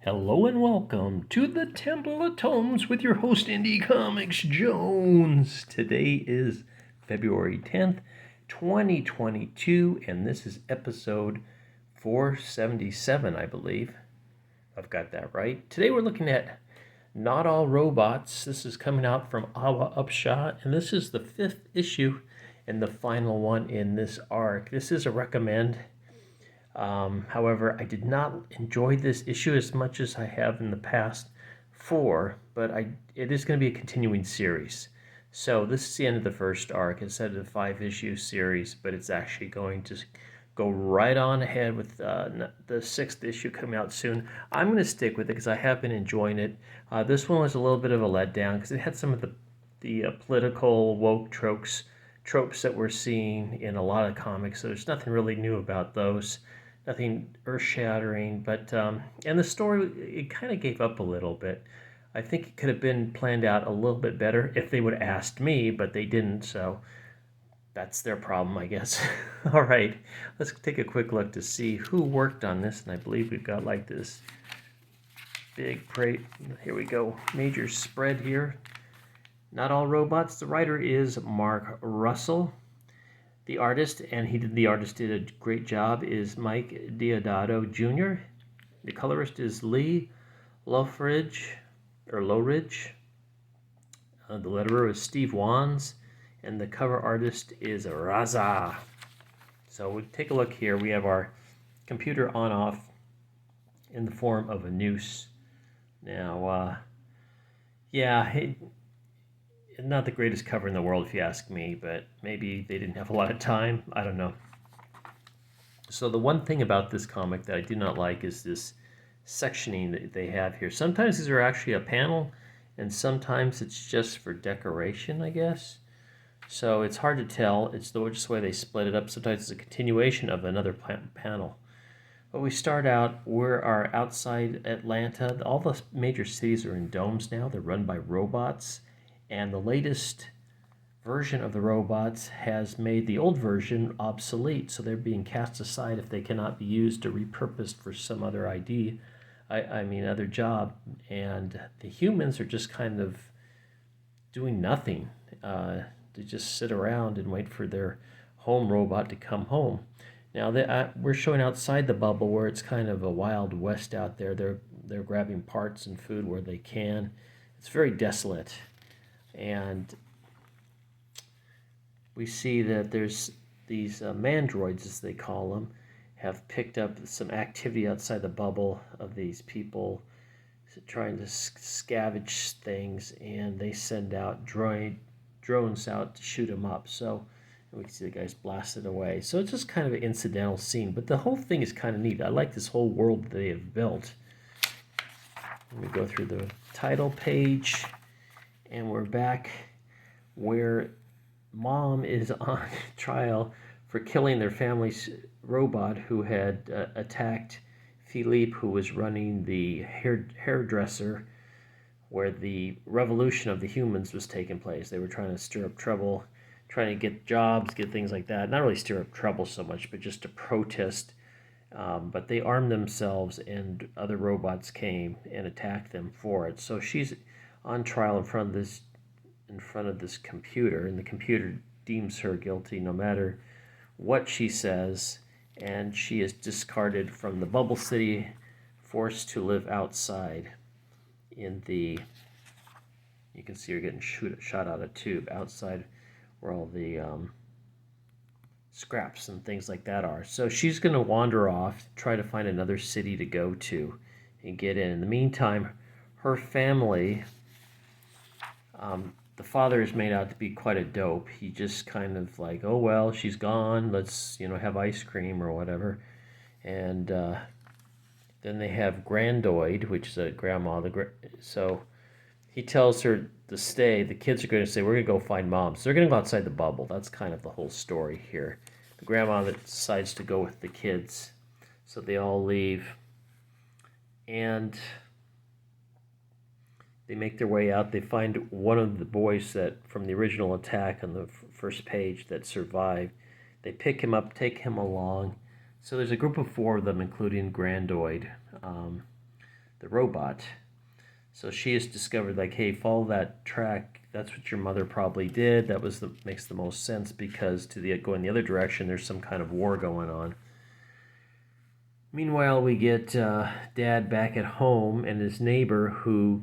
Hello and welcome to the Temple of Tomes with your host Indie Comics Jones. Today is February 10th, 2022, and this is episode 477, I believe. I've got that right. Today we're looking at Not All Robots. This is coming out from Awa Upshot, and this is the 5th issue and the final one in this arc. This is a recommend. However, I did not enjoy this issue as much as I have in the past four, but it is going to be a continuing series. So this is the end of the first arc. Instead of the 5-issue series, but it's actually going to go right on ahead with the 6th issue coming out soon. I'm going to stick with it because I have been enjoying it. This one was a little bit of a letdown because it had some of the political woke tropes that we're seeing in a lot of comics. So there's nothing really new about those. Nothing earth-shattering, but and the story, it kind of gave up a little bit. I think it could have been planned out a little bit better if they would have asked me, but they didn't, so that's their problem, I guess. All right, let's take a quick look to see who worked on this, and I believe we've got like this big here we go, major spread here. Not All Robots. The writer is Mark Russell. The artist did a great job, is Mike Deodato Jr. The colorist is Lee Lowridge. The letterer is Steve Wands, and the cover artist is Raza. So we take a look here. We have our computer on-off in the form of a noose. Now, not the greatest cover in the world if you ask me, but maybe they didn't have a lot of time. I don't know. So the one thing about this comic that I do not like is this sectioning that they have here. Sometimes these are actually a panel, and sometimes it's just for decoration, I guess. So it's hard to tell. It's just the way they split it up. Sometimes it's a continuation of another panel. But we start out, we're outside Atlanta. All the major cities are in domes now. They're run by robots. And the latest version of the robots has made the old version obsolete, so they're being cast aside if they cannot be used or repurposed for some other other job. And the humans are just kind of doing nothing. They just sit around and wait for their home robot to come home. Now we're showing outside the bubble where it's kind of a wild west out there. They're grabbing parts and food where they can. It's very desolate. And we see that there's these mandroids, as they call them, have picked up some activity outside the bubble of these people trying to scavenge things, and they send out drones out to shoot them up. So we can see the guys blasted away. So it's just kind of an incidental scene, but the whole thing is kind of neat. I like this whole world that they have built. We go through the title page. And we're back where Mom is on trial for killing their family's robot who had attacked Philippe, who was running the hairdresser where the revolution of the humans was taking place. They were trying to stir up trouble, trying to get jobs, get things like that. Not really stir up trouble so much, but just to protest. But they armed themselves, and other robots came and attacked them for it. So she's on trial in front of this computer, and the computer deems her guilty no matter what she says, and she is discarded from the bubble city, forced to live outside in the, you can see her getting shot out of a tube outside where all the scraps and things like that are. So she's going to wander off, try to find another city to go to and get in. In the meantime, her family, the father is made out to be quite a dope. He just kind of like, oh, well, she's gone. Let's, have ice cream or whatever. And then they have Grandoid, which is a grandma. So he tells her to stay. The kids are going to say, we're going to go find Mom. So they're going to go outside the bubble. That's kind of the whole story here. The grandma that decides to go with the kids. So they all leave. And they make their way out. They find one of the boys that from the original attack on the first page that survived. They pick him up, take him along. So there's a group of 4 of them, including Grandoid. the robot. So she has discovered, like, hey, follow that track. That's what your mother probably did. That makes the most sense, because going the other direction, there's some kind of war going on. Meanwhile, we get Dad back at home, and his neighbor, who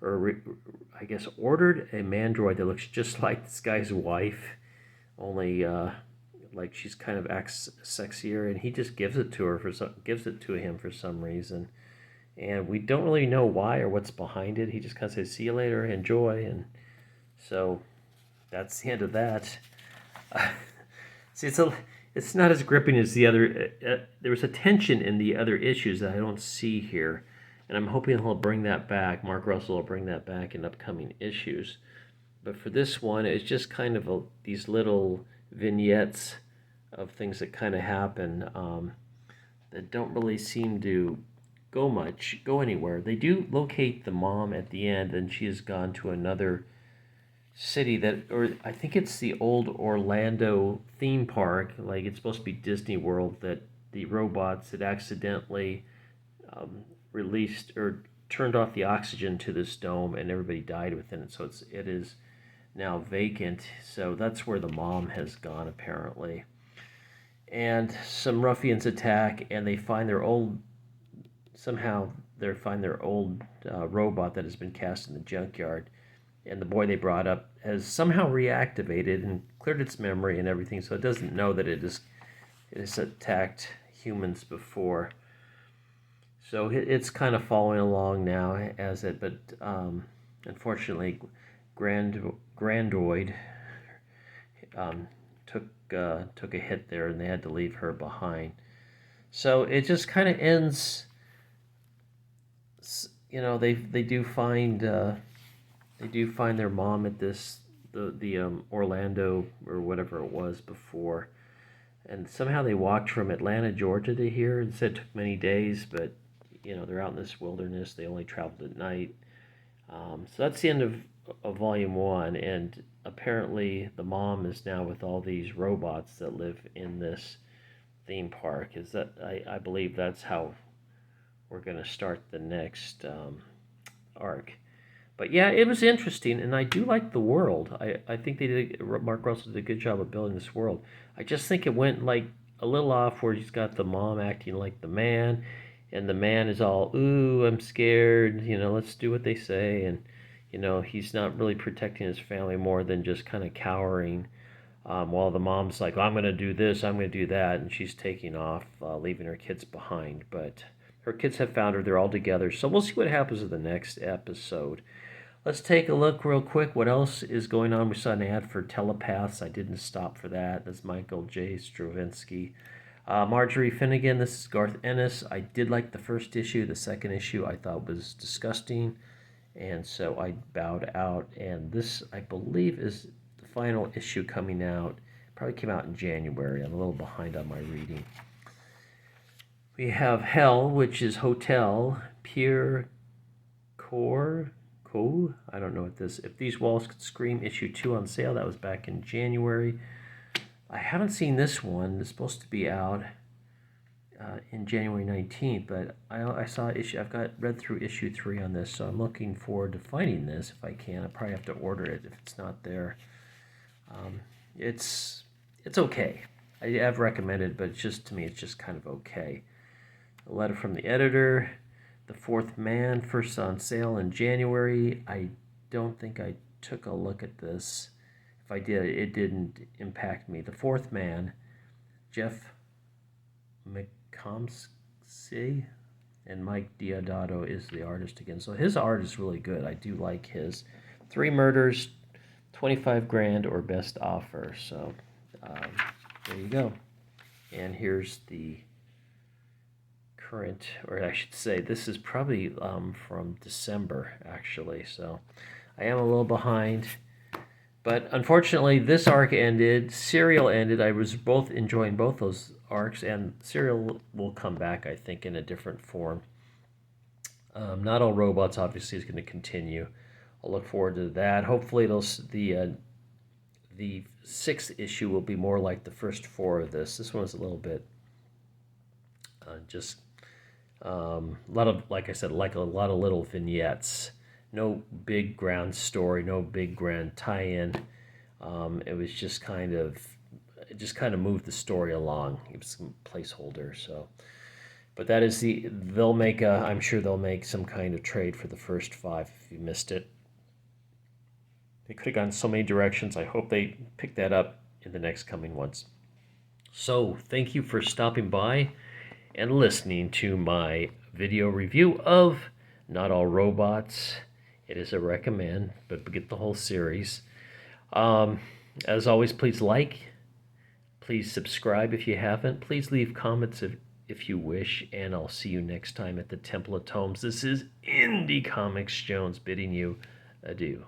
I guess ordered a mandroid that looks just like this guy's wife, only like she's kind of acts sexier, and he just gives it to him for some reason, and we don't really know why or what's behind it. He just kind of says, "See you later, enjoy," and so that's the end of that. See, it's not as gripping as the other. There was a tension in the other issues that I don't see here, and I'm hoping he'll bring that back. Mark Russell will bring that back in upcoming issues. But for this one, it's just kind of these little vignettes of things that kind of happen that don't really seem to go anywhere. They do locate the mom at the end, and she has gone to another city or I think it's the old Orlando theme park, like it's supposed to be Disney World, that the robots had accidentally released or turned off the oxygen to this dome, and everybody died within it. So it is now vacant. So that's where the mom has gone, apparently. And some ruffians attack, and they find their old robot that has been cast in the junkyard. And the boy they brought up has somehow reactivated and cleared its memory and everything, so it doesn't know that it has attacked humans before. So it's kind of following along now but unfortunately, Grandoid took a hit there, and they had to leave her behind. So it just kind of ends. They do find their mom at the Orlando or whatever it was before, and somehow they walked from Atlanta, Georgia to here, and said it took many days, but they're out in this wilderness. They only traveled at night. So that's the end of volume 1, and apparently the mom is now with all these robots that live in this theme park. I believe that's how we're going to start the next arc. But yeah, it was interesting, and I do like the world. I think Mark Russell did a good job of building this world. I just think it went like a little off, where he's got the mom acting like the man, and the man is all, ooh, I'm scared, let's do what they say, and he's not really protecting his family more than just kind of cowering, while the mom's like, I'm going to do this, I'm going to do that, and she's taking off, leaving her kids behind. But her kids have found her, they're all together, so we'll see what happens in the next episode. Let's take a look real quick what else is going on. We saw an ad for Telepaths. I didn't stop for that. That's Michael J. Straczynski. Marjorie Finnegan, this is Garth Ennis. I did like the first issue. The second issue I thought was disgusting, and so I bowed out. And this, I believe, is the final issue coming out. Probably came out in January. I'm a little behind on my reading. We have Hell, which is Hotel, Pierre Core. Cool. I don't know what this. If These Walls Could Scream, issue 2 on sale. That was back in January. I haven't seen this one. It's supposed to be out in January 19th, but I saw I've read through issue 3 on this, so I'm looking forward to finding this if I can. I probably have to order it if it's not there. It's okay. I have recommended, but to me, it's just kind of okay. A letter from the editor. The Fourth Man, first on sale in January. I don't think I took a look at this. If I did, it didn't impact me. The Fourth Man, Jeff McComsey, and Mike Deodato is the artist again. So his art is really good. I do like his. 3 murders, $25,000 or best offer. So there you go. And here's the current, or I should say, this is probably from December, actually, so I am a little behind, but unfortunately this arc ended, Serial ended. I was enjoying both those arcs, and Serial will come back, I think, in a different form. Not All Robots obviously is going to continue. I'll look forward to that. Hopefully the 6th issue will be more like the first 4 of this. This one was a little bit just A lot of, like I said, like a lot of little vignettes. No big grand story, no big grand tie-in. It was just kind of, it just kind of moved the story along. It was some placeholder. So, but that is they'll make I'm sure they'll make some kind of trade for the first 5 if you missed it. They could have gone so many directions. I hope they pick that up in the next coming ones. So, thank you for stopping by and listening to my video review of Not All Robots. It is a recommend, but get the whole series. As always, please like, please subscribe if you haven't. Please leave comments if you wish, and I'll see you next time at the Temple of Tomes. This is Indie Comics Jones bidding you adieu.